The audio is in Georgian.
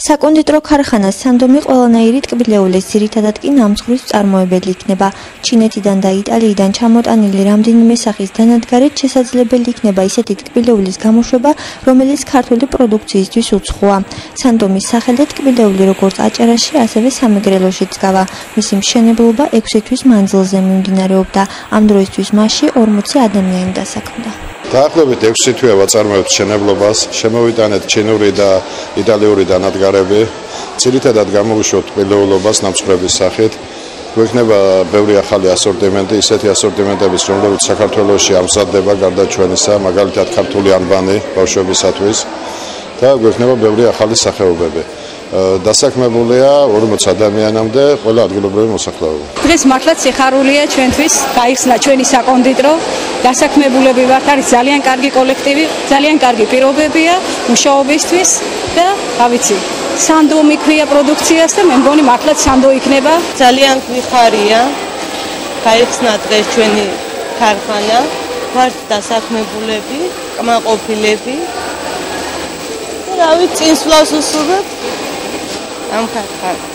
საკონდიტრო ქარხანა სანდომი ყველანაირი ტკბილეულის, ძირითადად კი ნამსხვრის მწარმოებელი იქნება. ჩინეთიდან და იტალიიდან ჩამოტანილი რამდენიმე სახის დანადგარით შესაძლებელი იქნება ისეთი ტკბილეულის გამოშვება, რომელიც ქართული პროდუქციისთვის უცხოა. სანდომის სახელით ტკბილეული როგორც აჭარაში, ასევე სამეგრელოშიც გავა. მისი მშენებლობა 6 თვის მანძილზე მიმდინარეობდა. ამ დროისთვის მასში 40 ადამიანი დასაქმდა. დაახლოებით 6 თვეა ვაწარმოებთ მშენებლობას, შემოვიტანეთ ჩინური და იტალიური დანადგარები, ძირითადად გამოვიშვოთ ტკბილეულობას ნამსხვრების სახით. გვექნება ბევრი ახალი ასორტიმენტი, ისეთი ასორტიმენტების, რომლებიც საქართველოში ამზადდება გარდა ჩვენისა, მაგალითად ქართული ანბანი ბავშვებისათვის და გვექნება ბევრი ახალი სახეობები. დასაქმებულია 40 ადამიანამდე ყველა ადგილობრივი მოსახლეობა. დღეს მართლაც სიხარულია ჩვენთვის, გაიხსნა ჩვენი საკონდიტრო, დასაქმებულები ვართ, არის ძალიან კარგი კოლექტივი, ძალიან კარგი პირობებია მუშაობისთვის და რა ვიცი, სანდომი ქვია პროდუქციას და მე მგონი მართლაც სანდო იქნება. ძალიან გვიხარია გაიხსნა დღეს ჩვენი ქარხანა, ვართ დასაქმებულები, კმაყოფილები. რა ვიცი, წინსვლას უსურვებ ამ ქარხანას.